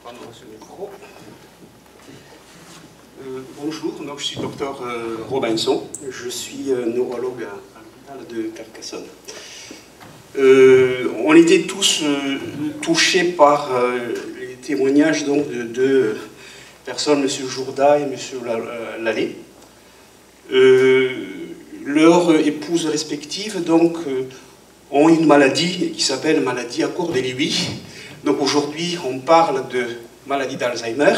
prendre ce micro. Bonjour, donc je suis docteur Robinson, je suis neurologue à l'hôpital de Carcassonne. On était tous touchés par les témoignages donc, de deux personnes, M. Jourda et M. Lallet. Leurs épouses respectives donc, ont une maladie qui s'appelle maladie à Cour-de-Lewy. Donc aujourd'hui, on parle de maladie d'Alzheimer.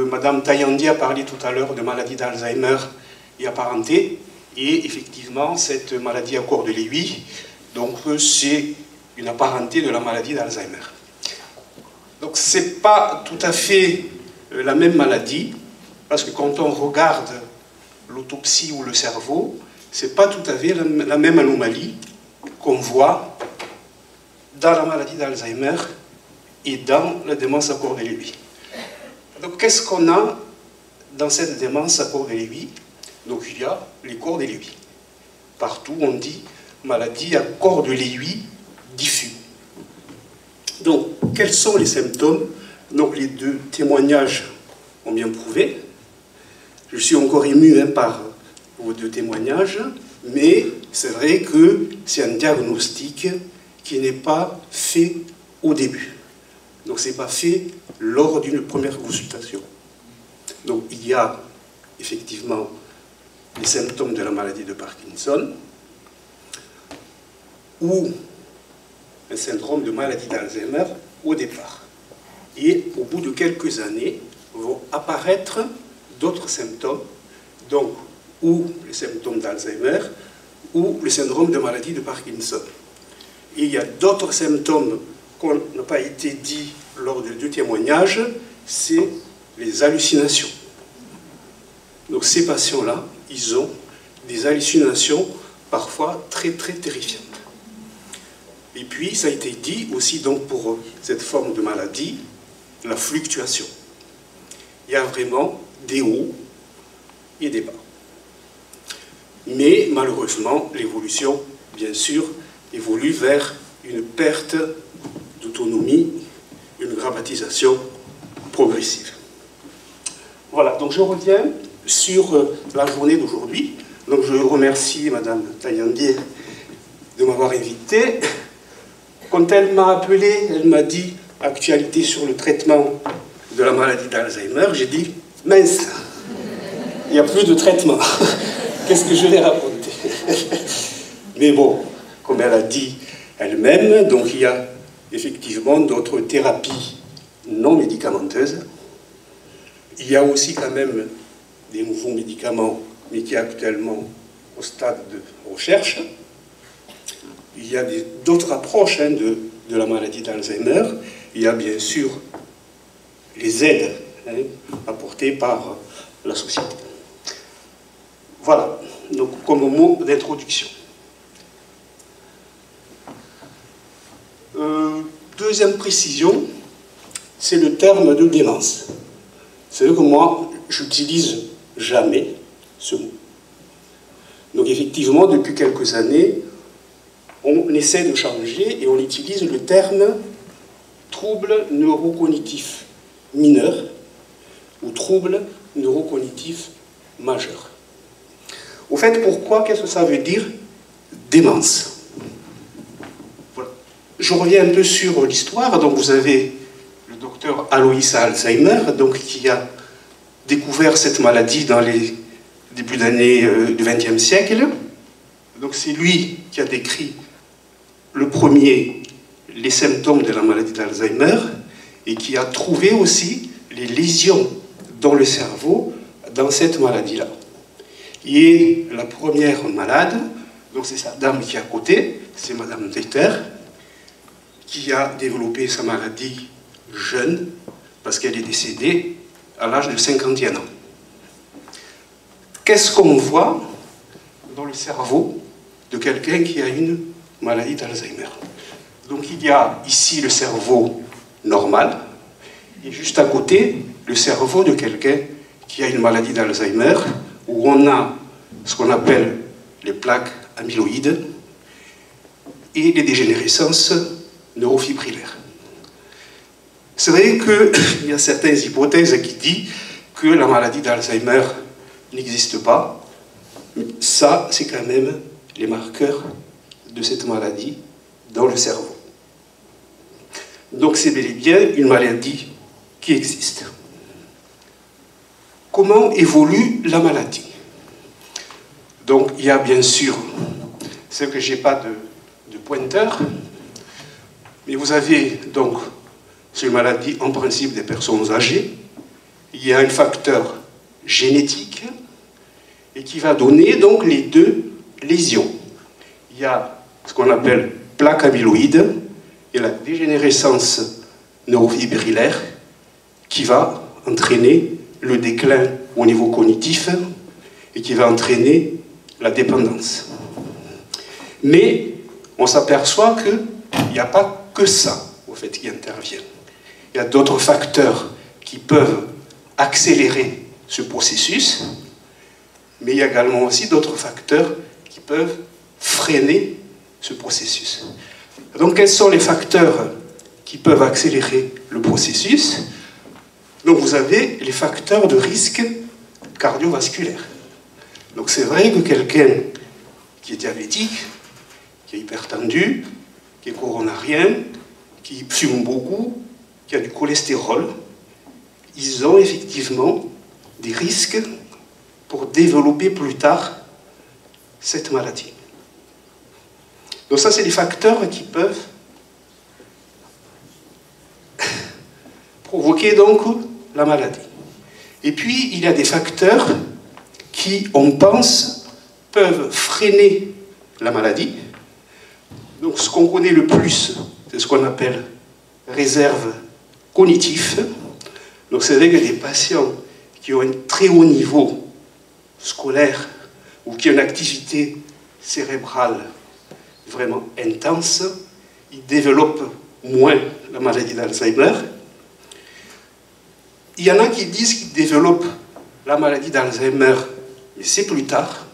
Madame Tayandi a parlé tout à l'heure de maladie d'Alzheimer et apparentée. Et effectivement, cette maladie à Cour-de-Lewy, donc c'est une apparenté de la maladie d'Alzheimer. Donc c'est pas tout à fait la même maladie, parce que quand on regarde l'autopsie ou le cerveau, c'est pas tout à fait la même anomalie qu'on voit dans la maladie d'Alzheimer et dans la démence à Cour-de-Lewy. Donc qu'est-ce qu'on a dans cette démence à Cour-de-Lewy? Donc il y a les Cour-de-Lewy. Partout on dit maladie à Cour-de-Lewy diffus. Donc quels sont les symptômes? Donc les deux témoignages ont bien prouvé. Je suis encore ému par vos deux témoignages, mais c'est vrai que c'est un diagnostic qui n'est pas fait au début. Donc ce n'est pas fait lors d'une première consultation. Donc il y a effectivement les symptômes de la maladie de Parkinson ou un syndrome de maladie d'Alzheimer au départ. Et au bout de quelques années vont apparaître d'autres symptômes, donc ou les symptômes d'Alzheimer ou le syndrome de maladie de Parkinson. Et il y a d'autres symptômes qu'on n'a pas été dit lors des deux témoignages, c'est les hallucinations. Donc ces patients-là, ils ont des hallucinations parfois très très terrifiantes. Et puis ça a été dit aussi donc pour cette forme de maladie, la fluctuation. Il y a vraiment des hauts et des bas. Mais malheureusement, l'évolution, bien sûr, évolue vers une perte d'autonomie, une grammatisation progressive. Voilà, donc je reviens sur la journée d'aujourd'hui. Donc je remercie Madame Tayandi de m'avoir invité. Quand elle m'a appelé, elle m'a dit « Actualité sur le traitement de la maladie d'Alzheimer », j'ai dit « Mince, il n'y a plus de traitement. Qu'est-ce que je vais raconter ?» Mais bon, comme elle a dit elle-même, donc il y a effectivement d'autres thérapies non médicamenteuses. Il y a aussi quand même des nouveaux médicaments, mais qui sont actuellement au stade de recherche. Il y a d'autres approches de la maladie d'Alzheimer. Il y a bien sûr les aides apportées par la société. Voilà, donc comme mot d'introduction. Deuxième précision, c'est le terme de démence. C'est vrai que moi, j'utilise jamais ce mot. Donc effectivement, depuis quelques années, on essaie de changer et on utilise le terme trouble neurocognitif mineur ou trouble neurocognitif majeur. Au fait, pourquoi? Qu'est-ce que ça veut dire démence? Voilà. Je reviens un peu sur l'histoire. Donc vous avez le docteur Alois Alzheimer, donc, qui a découvert cette maladie dans les débuts d'année du XXe siècle. Donc c'est lui qui a décrit le premier les symptômes de la maladie d'Alzheimer et qui a trouvé aussi les lésions dans le cerveau dans cette maladie-là. Et la première malade, donc c'est sa dame qui est à côté, c'est Madame Teiter, qui a développé sa maladie jeune, parce qu'elle est décédée à l'âge de 51 ans. Qu'est-ce qu'on voit dans le cerveau de quelqu'un qui a une maladie d'Alzheimer? Donc il y a ici le cerveau normal, et juste à côté, le cerveau de quelqu'un qui a une maladie d'Alzheimer, où on a ce qu'on appelle les plaques amyloïdes et les dégénérescences neurofibrillaires. C'est vrai qu'il y a certaines hypothèses qui disent que la maladie d'Alzheimer n'existe pas. Mais ça, c'est quand même les marqueurs de cette maladie dans le cerveau. Donc c'est bel et bien une maladie qui existe. Comment évolue la maladie? Donc il y a bien sûr, c'est que je n'ai pas de pointeur, mais vous avez donc sur une maladie en principe des personnes âgées, il y a un facteur génétique et qui va donner donc les deux lésions. Il y a ce qu'on appelle plaque amyloïde et la dégénérescence neurofibrillaire qui va entraîner le déclin au niveau cognitif et qui va entraîner la dépendance. Mais on s'aperçoit qu'il n'y a pas que ça, au fait, qui intervient. Il y a d'autres facteurs qui peuvent accélérer ce processus, mais il y a également aussi d'autres facteurs qui peuvent freiner ce processus. Donc, quels sont les facteurs qui peuvent accélérer le processus? Donc, vous avez les facteurs de risque cardiovasculaire. Donc, c'est vrai que quelqu'un qui est diabétique, qui est hypertendu, qui est coronarien, qui fume beaucoup, qui a du cholestérol, ils ont effectivement des risques pour développer plus tard cette maladie. Donc ça, c'est des facteurs qui peuvent provoquer donc la maladie. Et puis, il y a des facteurs qui, on pense, peuvent freiner la maladie. Donc ce qu'on connaît le plus, c'est ce qu'on appelle réserve cognitive. Donc c'est vrai que les patients qui ont un très haut niveau scolaire ou qui ont une activité cérébrale vraiment intense, ils développent moins la maladie d'Alzheimer. Il y en a qui disent qu'ils développent la maladie d'Alzheimer, mais c'est plus tard.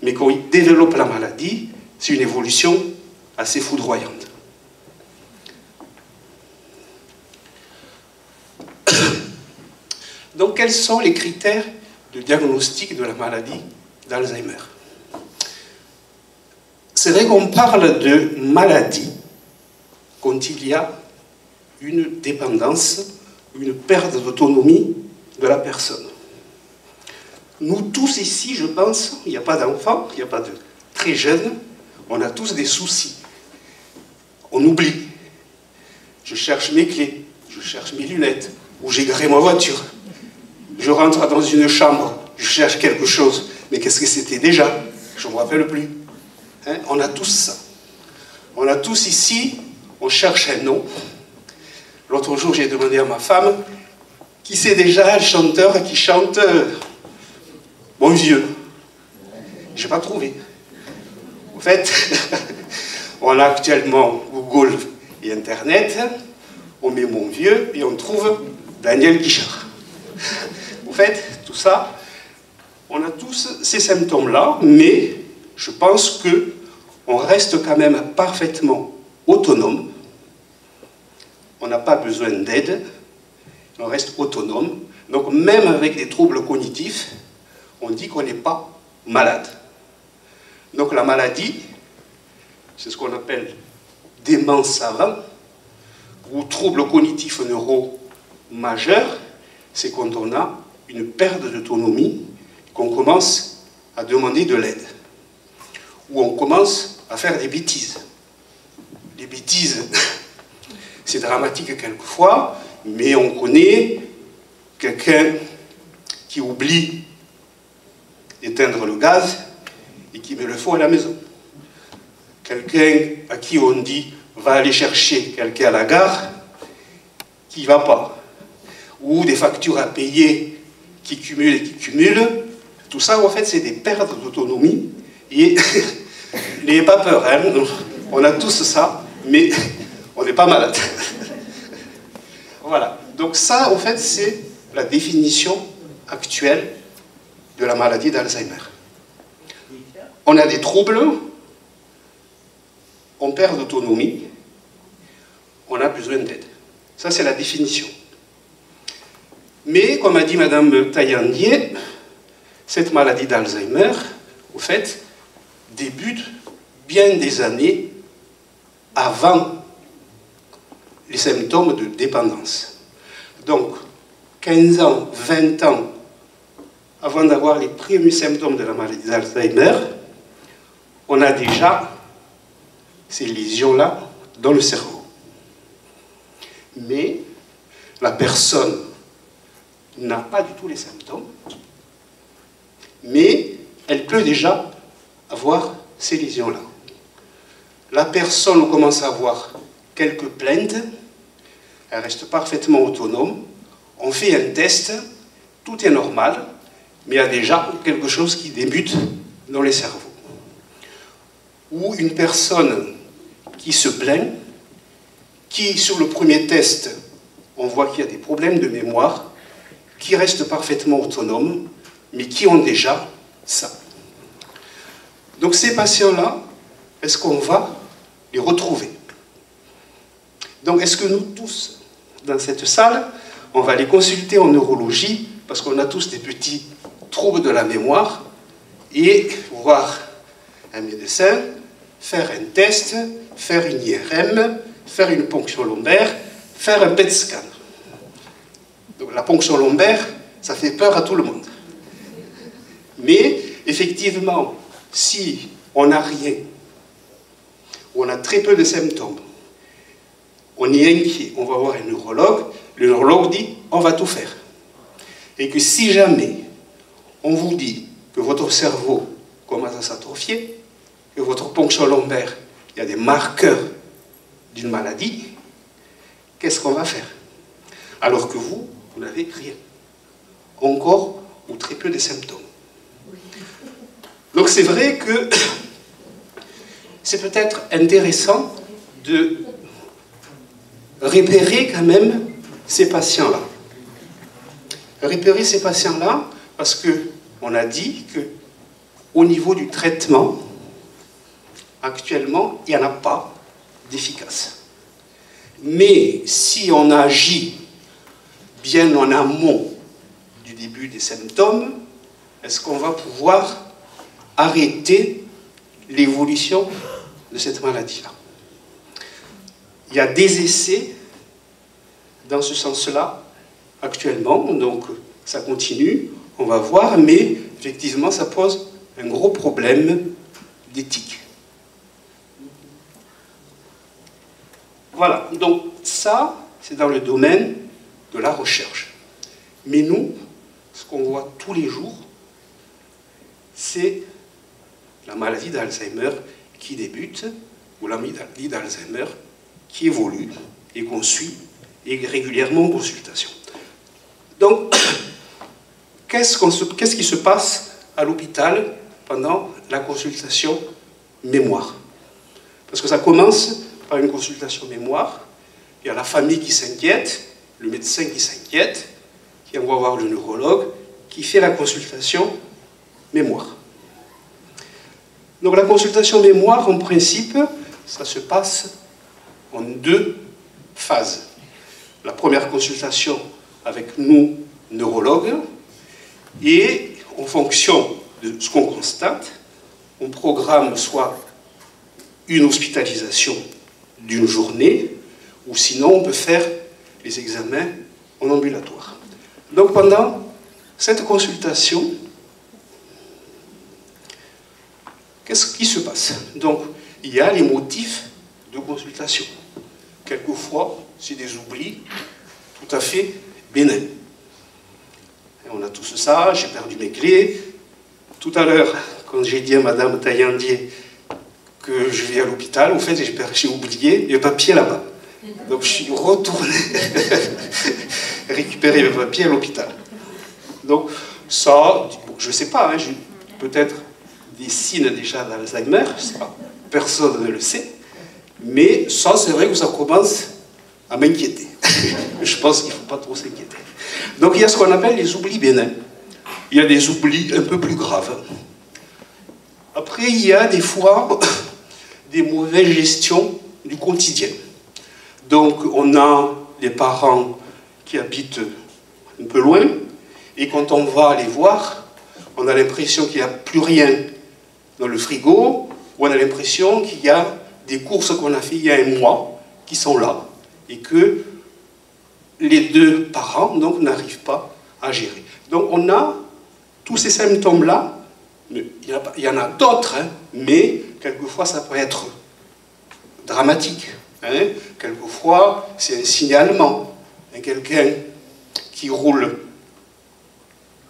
Mais quand ils développent la maladie, c'est une évolution assez foudroyante. Donc, quels sont les critères de diagnostic de la maladie d'Alzheimer? C'est vrai qu'on parle de maladie quand il y a une dépendance, une perte d'autonomie de la personne. Nous tous ici, je pense, il n'y a pas d'enfants, il n'y a pas de très jeunes, on a tous des soucis. On oublie. Je cherche mes clés, je cherche mes lunettes, ou j'ai garé ma voiture. Je rentre dans une chambre, je cherche quelque chose. Mais qu'est-ce que c'était déjà? Je ne me rappelle plus. Hein? On a tous ça. On a tous ici, on cherche un nom. L'autre jour, j'ai demandé à ma femme, qui c'est déjà le chanteur qui chante Bon vieux? Je n'ai pas trouvé. En fait, on a actuellement Google et Internet, on met Mon vieux et on trouve Daniel Guichard. En fait, tout ça, on a tous ces symptômes-là, mais je pense qu'on reste quand même parfaitement autonome. On n'a pas besoin d'aide, on reste autonome. Donc même avec des troubles cognitifs, on dit qu'on n'est pas malade. Donc la maladie, c'est ce qu'on appelle démence savant, ou trouble cognitif neuro majeur, c'est quand on a une perte d'autonomie, qu'on commence à demander de l'aide, ou on commence à faire des bêtises. Les bêtises, c'est dramatique quelquefois, mais on connaît quelqu'un qui oublie d'éteindre le gaz et qui met le feu à la maison. Quelqu'un à qui on dit va aller chercher quelqu'un à la gare, qui ne va pas. Ou des factures à payer qui cumulent et qui cumulent. Tout ça, en fait, c'est des pertes d'autonomie. Et n'ayez pas peur, hein, on a tous ça, mais on n'est pas malade. Voilà. Donc ça, en fait, c'est la définition actuelle de la maladie d'Alzheimer. On a des troubles, on perd d'autonomie, on a besoin d'aide. Ça, c'est la définition. Mais, comme a dit Madame Taillandier, cette maladie d'Alzheimer, au fait, débute bien des années avant les symptômes de dépendance. Donc, 15 ans, 20 ans avant d'avoir les premiers symptômes de la maladie d'Alzheimer, on a déjà ces lésions-là dans le cerveau. Mais la personne n'a pas du tout les symptômes, mais elle peut déjà avoir ces lésions-là. La personne commence à avoir quelques plaintes, elle reste parfaitement autonome, on fait un test, tout est normal, mais il y a déjà quelque chose qui débute dans les cerveaux. Ou une personne qui se plaint, qui sur le premier test, on voit qu'il y a des problèmes de mémoire, qui restent parfaitement autonomes, mais qui ont déjà ça. Donc ces patients-là, est-ce qu'on va les retrouver? Donc est-ce que nous tous, dans cette salle, on va les consulter en neurologie, parce qu'on a tous des petits troubles de la mémoire, et voir un médecin, faire un test, faire une IRM, faire une ponction lombaire, faire un PET scan. Donc la ponction lombaire, ça fait peur à tout le monde. Mais effectivement, si on n'a rien, ou on a très peu de symptômes, on est inquiet, on va voir un neurologue, le neurologue dit on va tout faire. Et que si jamais on vous dit que votre cerveau commence à s'atrophier, que votre ponction lombaire, il y a des marqueurs d'une maladie, qu'est-ce qu'on va faire? Alors que vous n'avez rien. Encore ou très peu de symptômes. Donc c'est vrai que c'est peut-être intéressant de repérer quand même ces patients-là. Repérer ces patients-là parce qu'on a dit qu'au niveau du traitement, actuellement, il n'y en a pas d'efficace. Mais si on agit bien en amont du début des symptômes, est-ce qu'on va pouvoir arrêter l'évolution de cette maladie-là? Il y a des essais dans ce sens-là actuellement, donc ça continue, on va voir, mais effectivement ça pose un gros problème d'éthique. Voilà, donc ça, c'est dans le domaine de la recherche. Mais nous, ce qu'on voit tous les jours, c'est la maladie d'Alzheimer qui débute, ou la maladie d'Alzheimer qui évolue et qu'on suit et régulièrement en consultation. Donc, qu'est-ce qui se passe à l'hôpital pendant la consultation mémoire? Parce que ça commence par une consultation mémoire, il y a la famille qui s'inquiète, le médecin qui s'inquiète, qui envoie voir le neurologue, qui fait la consultation mémoire. Donc la consultation mémoire, en principe, ça se passe en 2 phases. La première consultation avec nous, neurologues, et en fonction de ce qu'on constate, on programme soit une hospitalisation d'une journée, ou sinon on peut faire les examens en ambulatoire. Donc pendant cette consultation, qu'est-ce qui se passe? Donc il y a les motifs de consultation. Quelquefois, c'est des oublis tout à fait bénins. Et on a tous ça, j'ai perdu mes clés. Tout à l'heure, quand j'ai dit à Madame Taillandier que je vais à l'hôpital, au fait, j'ai oublié le papier là-bas. Donc je suis retourné récupérer mes papiers à l'hôpital. Donc ça, bon, je ne sais pas, hein, j'ai peut-être des signes déjà d'Alzheimer, personne ne le sait, mais ça, c'est vrai que ça commence à m'inquiéter. Je pense qu'il ne faut pas trop s'inquiéter. Donc il y a ce qu'on appelle les oublis bénins. Il y a des oublis un peu plus graves. Après, il y a des fois des mauvaises gestions du quotidien. Donc on a des parents qui habitent un peu loin, et quand on va les voir, on a l'impression qu'il n'y a plus rien dans le frigo, ou on a l'impression qu'il y a des courses qu'on a fait il y a un mois qui sont là, et que les deux parents donc n'arrivent pas à gérer. Donc on a tous ces symptômes-là, il y en a d'autres, hein, mais quelquefois ça peut être dramatique. Hein. Quelquefois c'est un signalement. Hein, quelqu'un qui roule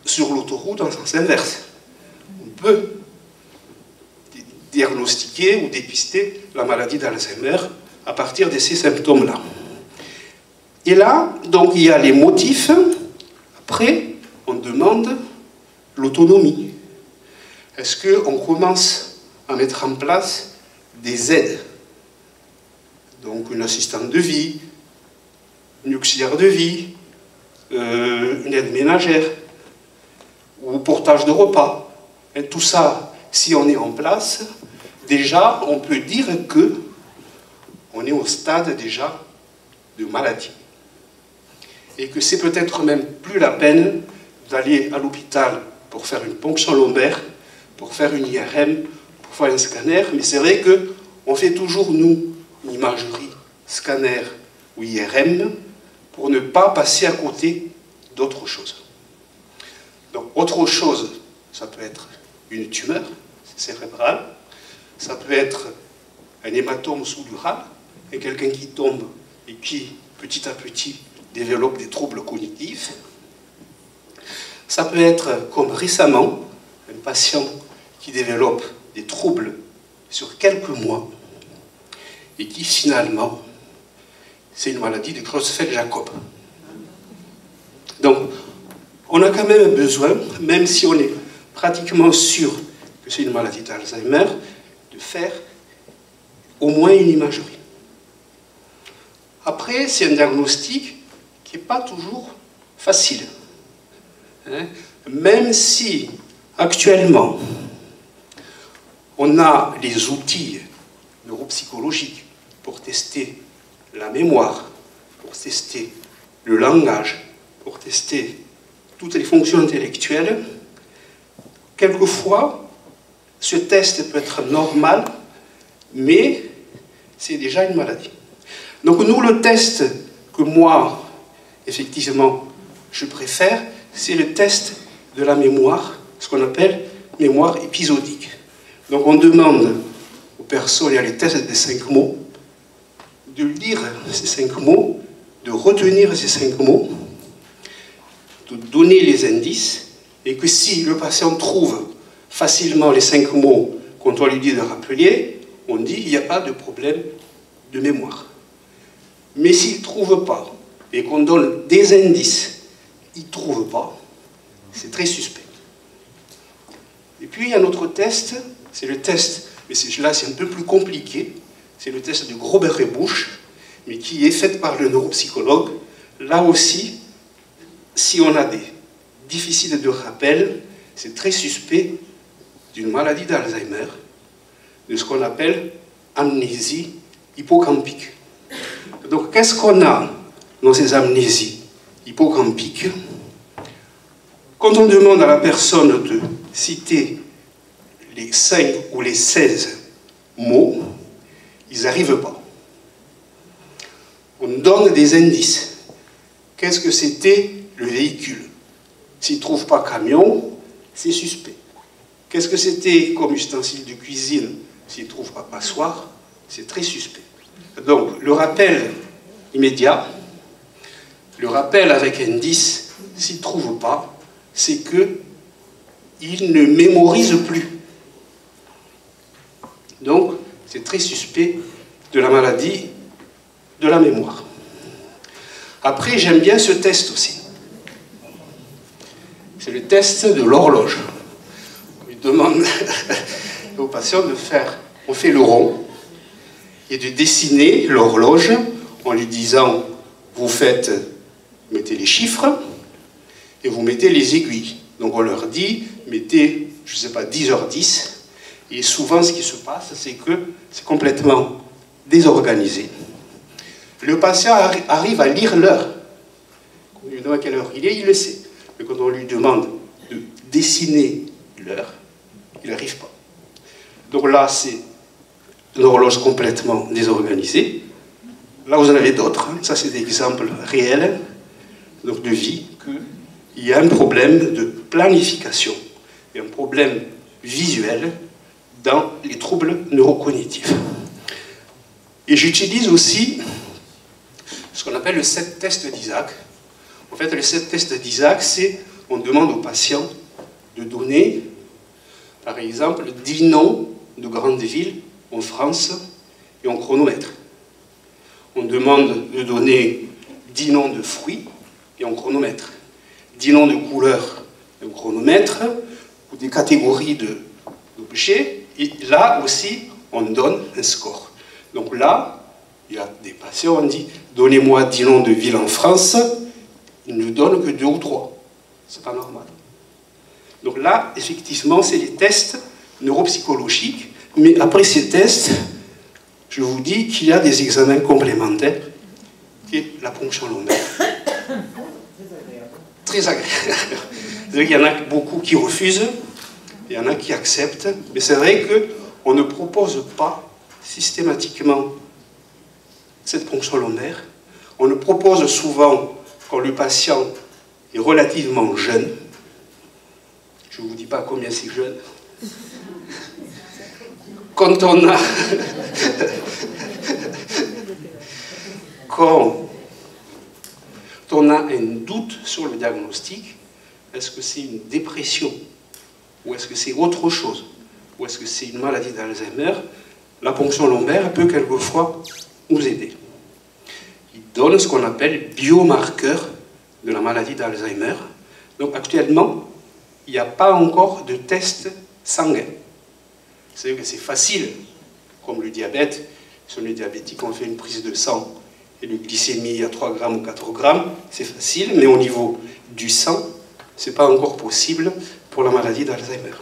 sur l'autoroute en sens inverse. On peut diagnostiquer ou dépister la maladie d'Alzheimer à partir de ces symptômes-là. Et là, donc, il y a les motifs. Après, on demande l'autonomie. Est-ce qu'on commence à mettre en place des aides? Donc, une assistante de vie, une auxiliaire de vie, une aide ménagère, ou portage de repas. Et tout ça, si on est en place, déjà, on peut dire que on est au stade déjà de maladie. Et que c'est peut-être même plus la peine d'aller à l'hôpital pour faire une ponction lombaire, pour faire une IRM, pour faire un scanner, mais c'est vrai qu'on fait toujours, nous, une imagerie, scanner ou IRM, pour ne pas passer à côté d'autre chose. Donc, autre chose, ça peut être une tumeur cérébrale, ça peut être un hématome sous-dural, et quelqu'un qui tombe et qui, petit à petit, développe des troubles cognitifs. Ça peut être, comme récemment, un patient qui développe des troubles sur quelques mois et qui, finalement, c'est une maladie de Creutzfeldt-Jakob. Donc, on a quand même besoin, même si on est pratiquement sûr que c'est une maladie d'Alzheimer, de faire au moins une imagerie. Après, c'est un diagnostic qui n'est pas toujours facile. Hein? Même si, actuellement, on a les outils neuropsychologiques pour tester la mémoire, pour tester le langage, pour tester toutes les fonctions intellectuelles, quelquefois, ce test peut être normal, mais c'est déjà une maladie. Donc nous, le test que moi, effectivement, je préfère, c'est le test de la mémoire, ce qu'on appelle mémoire épisodique. Donc on demande aux personnes, il y a les tests des 5 mots, de lire ces 5 mots, de retenir ces 5 mots, de donner les indices, et que si le patient trouve facilement les 5 mots quand on lui dit de rappeler, on dit qu'il n'y a pas de problème de mémoire. Mais s'il ne trouve pas, et qu'on donne des indices, il ne trouve pas, c'est très suspect. Et puis il y a un autre test, c'est le test, mais là c'est un peu plus compliqué, c'est le test de Grober-Rebusch, mais qui est fait par le neuropsychologue. Là aussi, si on a des déficits de rappel, c'est très suspect d'une maladie d'Alzheimer, de ce qu'on appelle amnésie hippocampique. Donc, qu'est-ce qu'on a dans ces amnésies hippocampiques? Quand on demande à la personne de citer les 5 ou les 16 mots, ils n'arrivent pas. On donne des indices. Qu'est-ce que c'était le véhicule? S'ils ne trouvent pas camion, c'est suspect. Qu'est-ce que c'était comme ustensile de cuisine? S'ils ne trouvent pas passoire, c'est très suspect. Donc, le rappel immédiat, le rappel avec indice, s'ils ne trouvent pas, c'est qu'ils ne mémorisent plus. Donc, c'est très suspect de la maladie de la mémoire. Après, j'aime bien ce test aussi. C'est le test de l'horloge. On demande aux patients de faire, on fait le rond, et de dessiner l'horloge en lui disant, vous mettez les chiffres, et vous mettez les aiguilles. Donc on leur dit, mettez, je ne sais pas, 10h10, et souvent ce qui se passe, c'est que c'est complètement désorganisé. Le patient arrive à lire l'heure. On lui demande à quelle heure il est, il le sait. Mais quand on lui demande de dessiner l'heure, il n'arrive pas. Donc là, c'est une horloge complètement désorganisée. Là, vous en avez d'autres. Hein. Ça, c'est des exemples réels donc de vie, qu'il y a un problème de planification et un problème visuel dans les troubles neurocognitifs. Et j'utilise aussi ce qu'on appelle le 7 tests d'Isaac. En fait, le 7 tests d'Isaac, c'est on demande aux patients de donner, par exemple, 10 noms de grandes villes en France et en chronomètre. On demande de donner 10 noms de fruits et en chronomètre. 10 noms de couleurs et en chronomètre, ou des catégories d'objets. Et là aussi, on donne un score. Donc là, il y a des patients, on dit, donnez-moi 10 noms de villes en France, ils ne donnent que 2 ou 3. C'est pas normal. Donc là, effectivement, c'est des tests neuropsychologiques, mais après ces tests, je vous dis qu'il y a des examens complémentaires, qui est la ponction lombaire. Très agréable. Il y en a beaucoup qui refusent, il y en a qui acceptent, mais c'est vrai qu'on ne propose pas systématiquement cette ponction lombaire. On le propose souvent quand le patient est relativement jeune. Je ne vous dis pas combien c'est jeune. Quand on a... quand on a un doute sur le diagnostic, est-ce que c'est une dépression ou est-ce que c'est autre chose, ou est-ce que c'est une maladie d'Alzheimer, la ponction lombaire peut quelquefois nous aider. Il donne ce qu'on appelle biomarqueur de la maladie d'Alzheimer. Donc actuellement, il n'y a pas encore de test sanguin. C'est-à-dire que c'est facile, comme le diabète. Si on est diabétique, on fait une prise de sang et le glycémie à 3 grammes ou 4 grammes, c'est facile, mais au niveau du sang, ce n'est pas encore possible pour la maladie d'Alzheimer.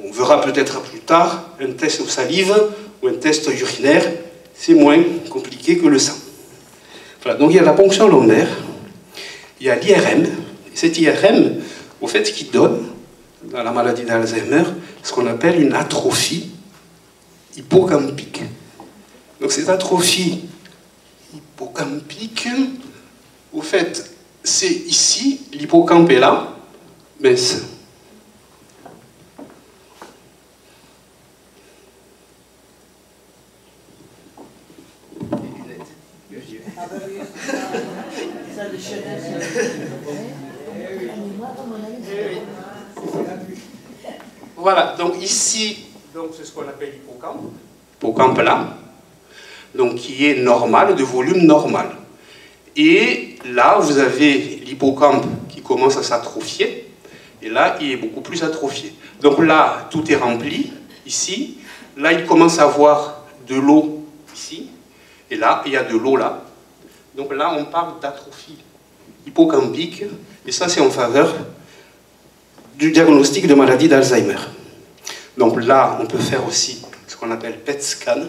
On verra peut-être plus tard un test de salive ou un test urinaire, c'est moins compliqué que le sang. Voilà, donc il y a la ponction lombaire, il y a l'IRM, et cet IRM, au fait, qui donne, dans la maladie d'Alzheimer, ce qu'on appelle une atrophie hippocampique. Donc cette atrophie hippocampique, au fait, c'est ici, l'hippocampe est là, mince. Voilà, donc ici, c'est ce qu'on appelle l'hippocampe. Hippocampe là, donc qui est normal, de volume normal. Et là, vous avez l'hippocampe qui commence à s'atrophier, et là, il est beaucoup plus atrophié. Donc là, tout est rempli, ici. Là, il commence à avoir de l'eau ici, et là, il y a de l'eau là. Donc là, on parle d'atrophie hippocampique, et ça, c'est en faveur du diagnostic de maladie d'Alzheimer. Donc là, on peut faire aussi ce qu'on appelle PET scan,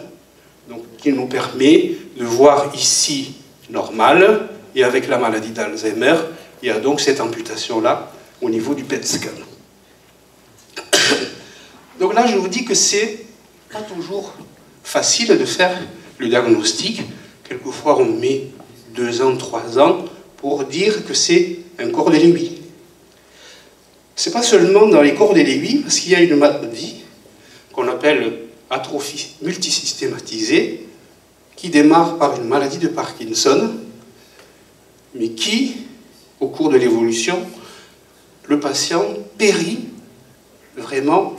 donc, qui nous permet de voir ici normal, et avec la maladie d'Alzheimer, il y a donc cette amputation-là au niveau du PET scan. Donc là, je vous dis que c'est pas toujours facile de faire le diagnostic. Quelquefois, on met 2 ans, 3 ans pour dire que c'est un corps de l'aiguille. Ce n'est pas seulement dans les corps de l'aiguille, parce qu'il y a une maladie qu'on appelle atrophie multisystématisée, qui démarre par une maladie de Parkinson, mais qui, au cours de l'évolution, le patient périt vraiment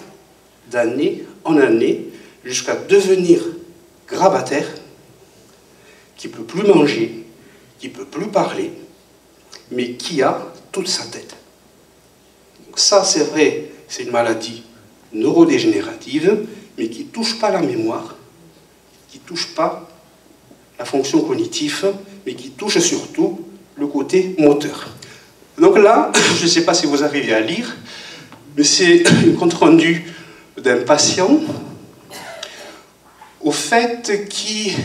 d'année en année, jusqu'à devenir grabataire, qui ne peut plus manger, qui ne peut plus parler, mais qui a toute sa tête. Donc ça, c'est vrai, c'est une maladie neurodégénérative, mais qui ne touche pas la mémoire, qui ne touche pas la fonction cognitive, mais qui touche surtout le côté moteur. Donc là, je ne sais pas si vous arrivez à lire, mais c'est un compte-rendu d'un patient, au fait, qui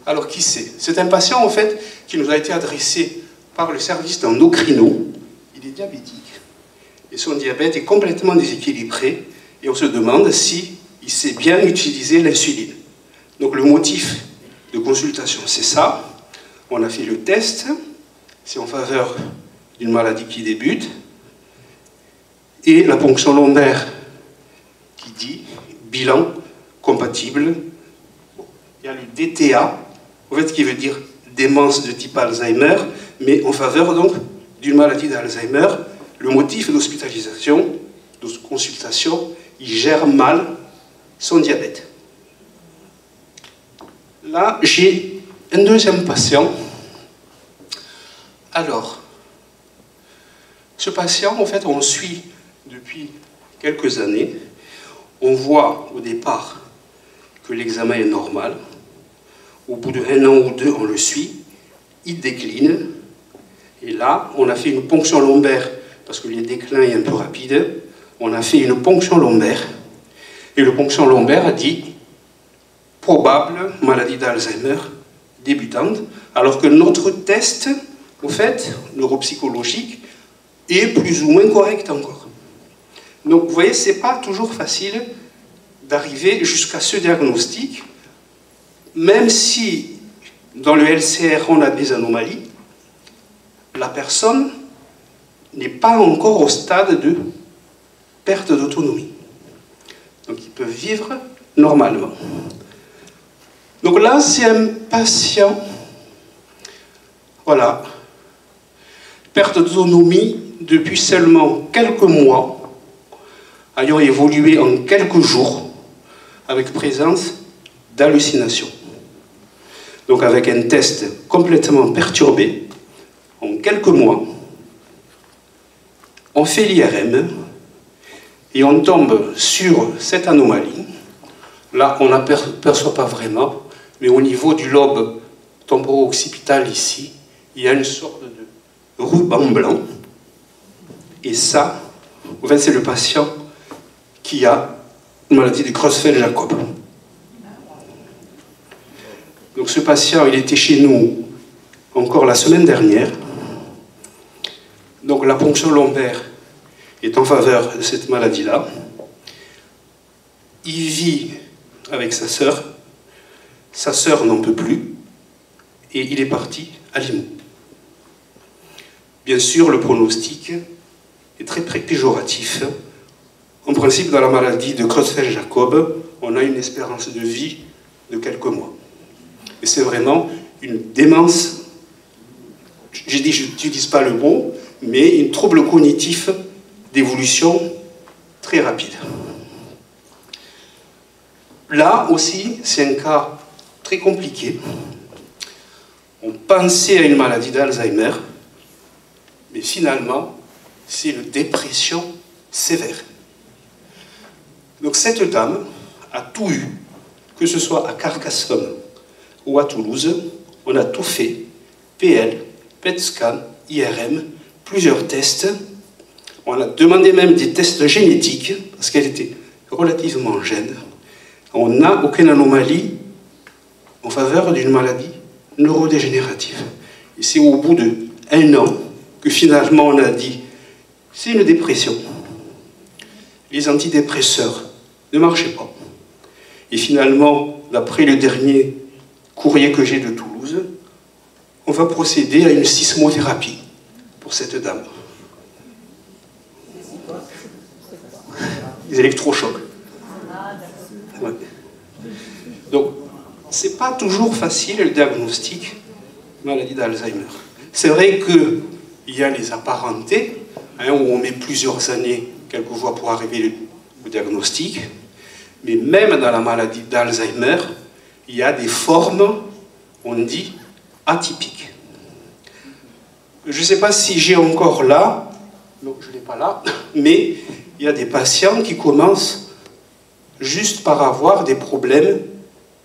Alors, qui c'est? C'est un patient, en fait, qui nous a été adressé par le service d'endocrino. Il est diabétique. Et son diabète est complètement déséquilibré. Et on se demande si il sait bien utiliser l'insuline. Donc, le motif de consultation, c'est ça. On a fait le test. C'est en faveur d'une maladie qui débute. Et la ponction lombaire qui dit bilan compatible. Il y a le DTA, en fait, qui veut dire démence de type Alzheimer, mais en faveur donc d'une maladie d'Alzheimer. Le motif d'hospitalisation, de consultation, il gère mal son diabète. Là, j'ai un deuxième patient. Alors, ce patient, en fait, on suit depuis quelques années. On voit au départ que l'examen est normal. Au bout d'1 an ou 2, on le suit. Il décline. Et là, on a fait une ponction lombaire, parce que le déclin est un peu rapide. On a fait une ponction lombaire. Et le ponction lombaire a dit probable maladie d'Alzheimer débutante, alors que notre test, au fait, neuropsychologique, est plus ou moins correct encore. Donc, vous voyez, ce n'est pas toujours facile d'arriver jusqu'à ce diagnostic, même si dans le LCR on a des anomalies, la personne n'est pas encore au stade de perte d'autonomie. Donc, ils peuvent vivre normalement. Donc là, c'est un patient, voilà, perte d'autonomie depuis seulement quelques mois, ayant évolué en quelques jours, avec présence d'hallucinations. Donc avec un test complètement perturbé, en quelques mois, on fait l'IRM et on tombe sur cette anomalie. Là, on n'aperçoit pas vraiment, mais au niveau du lobe temporo-occipital ici, il y a une sorte de ruban blanc. Et ça, en fait, c'est le patient qui a une maladie de Creutzfeldt-Jakob. Donc ce patient, il était chez nous encore la semaine dernière. Donc la ponction lombaire est en faveur de cette maladie-là. Il vit avec sa sœur n'en peut plus, et il est parti à Limoux. Bien sûr, le pronostic est très péjoratif. En principe, dans la maladie de Creutzfeldt-Jakob, on a une espérance de vie de quelques mois. Et c'est vraiment une démence, j'ai dit, je n'utilise pas le mot, mais un trouble cognitif d'évolution très rapide. Là aussi, c'est un cas très compliqué. On pensait à une maladie d'Alzheimer, mais finalement, c'est une dépression sévère. Donc cette dame a tout eu, que ce soit à Carcassonne ou à Toulouse, on a tout fait, PL, PET scan, IRM, plusieurs tests. On a demandé même des tests génétiques, parce qu'elle était relativement jeune. On n'a aucune anomalie en faveur d'une maladie neurodégénérative. Et c'est au bout d'1 an que finalement on a dit c'est une dépression. Les antidépresseurs ne marchaient pas. Et finalement, d'après le dernier courrier que j'ai de Toulouse, on va procéder à une sismothérapie pour cette dame. Les électrochocs. Ouais. Donc, c'est pas toujours facile le diagnostic maladie d'Alzheimer. C'est vrai qu'il y a les apparentés, hein, où on met plusieurs années, quelquefois, pour arriver au diagnostic, mais même dans la maladie d'Alzheimer, il y a des formes, on dit, atypiques. Je ne sais pas si j'ai encore là, non, je ne l'ai pas là, mais il y a des patients qui commencent juste par avoir des problèmes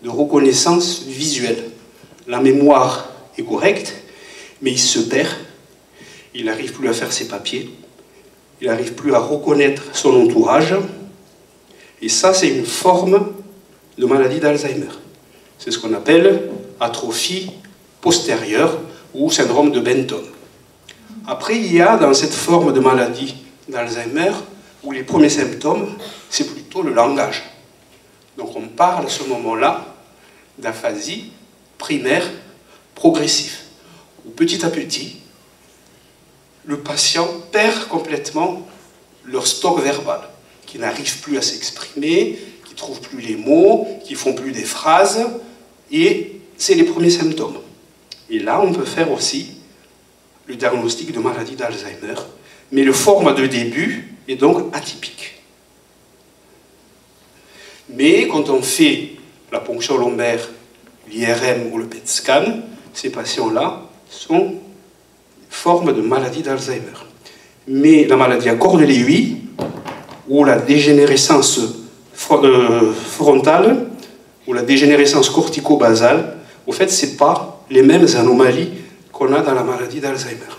de reconnaissance visuelle. La mémoire est correcte, mais il se perd, il n'arrive plus à faire ses papiers, il n'arrive plus à reconnaître son entourage, et ça, c'est une forme de maladie d'Alzheimer. C'est ce qu'on appelle atrophie postérieure ou syndrome de Benton. Après, il y a dans cette forme de maladie d'Alzheimer où les premiers symptômes, c'est plutôt le langage. Donc on parle à ce moment-là d'aphasie primaire progressive, où petit à petit, le patient perd complètement leur stock verbal, qui n'arrive plus à s'exprimer, qui ne trouvent plus les mots, qui ne font plus des phrases, et c'est les premiers symptômes. Et là, on peut faire aussi le diagnostic de maladie d'Alzheimer, mais le format de début est donc atypique. Mais quand on fait la ponction lombaire, l'IRM ou le PET scan, ces patients-là sont formes de maladie d'Alzheimer. Mais la maladie à corps de l'aiguille ou la dégénérescence frontale ou la dégénérescence cortico-basale, au fait, ce n'est pas les mêmes anomalies qu'on a dans la maladie d'Alzheimer.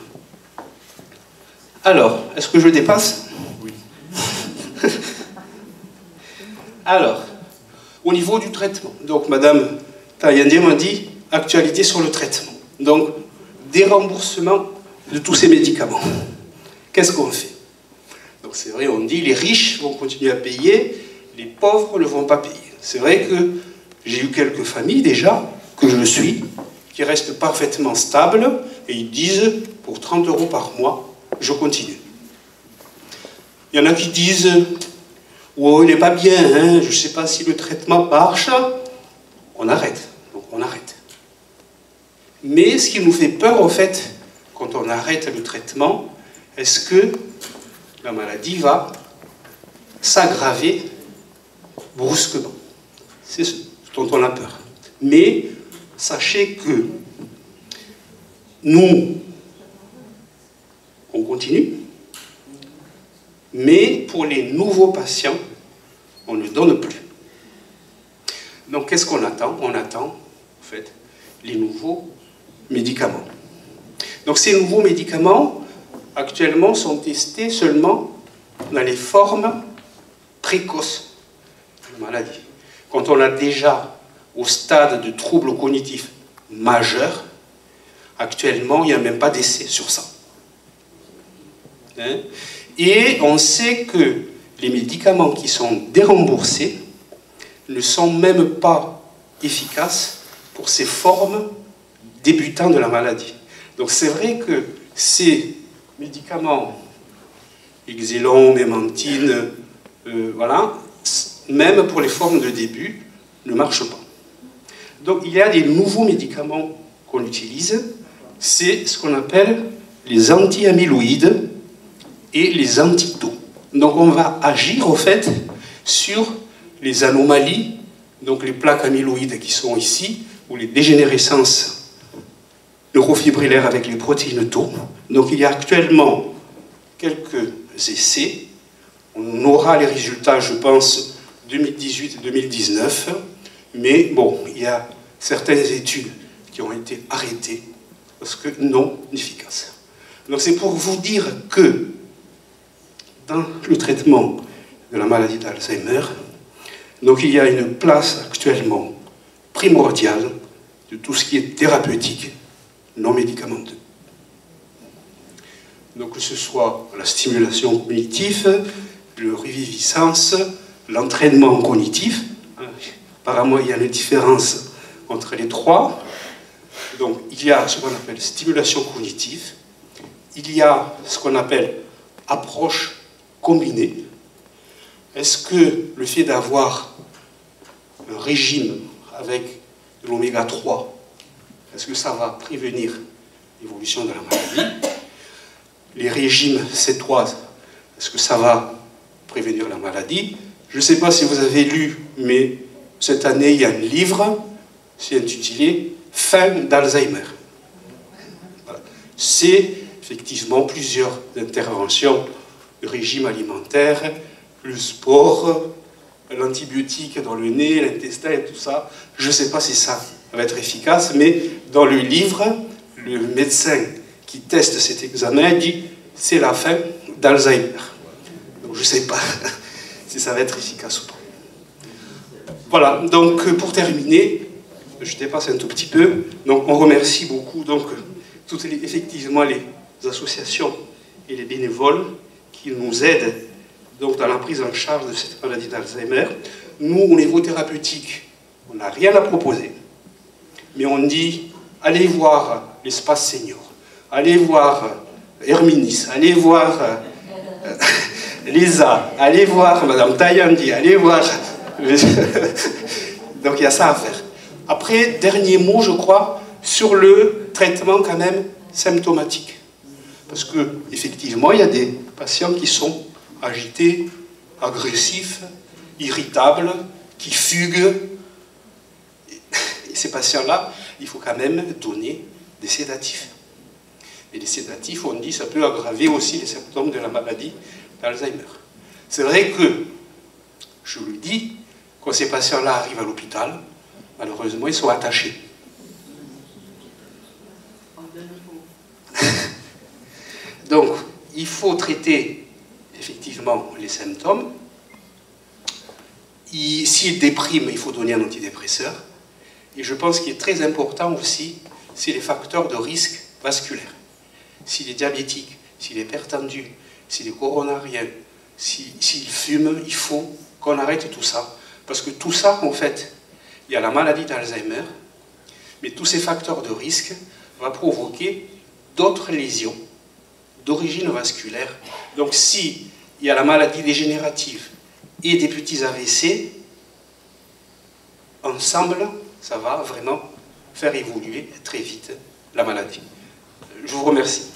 Alors, est-ce que je dépasse? Oui. Alors, au niveau du traitement, donc Madame Tayandé m'a dit actualité sur le traitement. Donc, déremboursement de tous ces médicaments. Qu'est-ce qu'on fait? Donc c'est vrai, on dit les riches vont continuer à payer, les pauvres ne vont pas payer. C'est vrai que j'ai eu quelques familles déjà, que je suis, qui restent parfaitement stables, et ils disent, pour 30 € par mois, je continue. Il y en a qui disent, oh, il n'est pas bien, hein, je ne sais pas si le traitement marche, on arrête. Donc on arrête. Mais ce qui nous fait peur, en fait, quand on arrête le traitement, est-ce que la maladie va s'aggraver brusquement? C'est ce dont on a peur. Mais sachez que nous, on continue, mais pour les nouveaux patients, on ne donne plus. Donc qu'est-ce qu'on attend? On attend, en fait, les nouveaux médicaments. Donc ces nouveaux médicaments, actuellement, sont testés seulement dans les formes précoces de la maladie. Quand on a déjà au stade de troubles cognitifs majeurs, actuellement, il n'y a même pas d'essai sur ça. Hein? Et on sait que les médicaments qui sont déremboursés ne sont même pas efficaces pour ces formes débutantes de la maladie. Donc c'est vrai que ces médicaments, Exelon, Mémantine, voilà, même pour les formes de début, ne marchent pas. Donc il y a des nouveaux médicaments qu'on utilise, c'est ce qu'on appelle les anti-amyloïdes et les antitaux. Donc on va agir au fait sur les anomalies, donc les plaques amyloïdes qui sont ici, ou les dégénérescences neurofibrillaires avec les protéines tau. Donc il y a actuellement quelques essais. On aura les résultats, je pense, 2018 et 2019. Mais bon, il y a certaines études qui ont été arrêtées parce que non efficaces. Donc c'est pour vous dire que dans le traitement de la maladie d'Alzheimer, donc il y a une place actuellement primordiale de tout ce qui est thérapeutique non médicamenteux. Donc que ce soit la stimulation cognitive, le reviviscence, l'entraînement cognitif. Apparemment, il y a une différence entre les trois. Donc il y a ce qu'on appelle stimulation cognitive, il y a ce qu'on appelle approche combinée. Est-ce que le fait d'avoir un régime avec de l'oméga 3, est-ce que ça va prévenir l'évolution de la maladie? Les régimes cétoises, est-ce que ça va prévenir la maladie? Je ne sais pas si vous avez lu, mais cette année, il y a un livre, c'est intitulé « Fin d'Alzheimer ». Voilà. C'est effectivement plusieurs interventions, le régime alimentaire, le sport, l'antibiotique dans le nez, l'intestin et tout ça. Je ne sais pas si ça va être efficace, mais dans le livre, le médecin qui teste cet examen dit « c'est la fin d'Alzheimer ». Donc je ne sais pas si ça va être efficace ou pas. Voilà, donc pour terminer, je dépasse un tout petit peu. Donc on remercie beaucoup donc, effectivement les associations et les bénévoles qui nous aident donc, dans la prise en charge de cette maladie d'Alzheimer. Nous, au niveau thérapeutique, on n'a rien à proposer. Mais on dit, allez voir l'espace senior, allez voir Herminis, allez voir Lisa, allez voir Madame Tayandi, allez voir... Donc il y a ça à faire. Après, dernier mot, je crois, sur le traitement quand même symptomatique. Parce que effectivement, il y a des patients qui sont agités, agressifs, irritables, qui fuguent. Et ces patients-là, il faut quand même donner des sédatifs. Et les sédatifs, on dit, ça peut aggraver aussi les symptômes de la maladie d'Alzheimer. C'est vrai que, je le dis, quand ces patients-là arrivent à l'hôpital, malheureusement, ils sont attachés. Donc, il faut traiter effectivement les symptômes. S'ils dépriment, il faut donner un antidépresseur. Et je pense qu'il est très important aussi, c'est les facteurs de risque vasculaire. S'il est diabétique, s'il est hypertendu, s'il est coronarien, s'il fume, il faut qu'on arrête tout ça. Parce que tout ça, en fait, il y a la maladie d'Alzheimer, mais tous ces facteurs de risque vont provoquer d'autres lésions d'origine vasculaire. Donc s'il y a la maladie dégénérative et des petits AVC, ensemble, ça va vraiment faire évoluer très vite la maladie. Je vous remercie.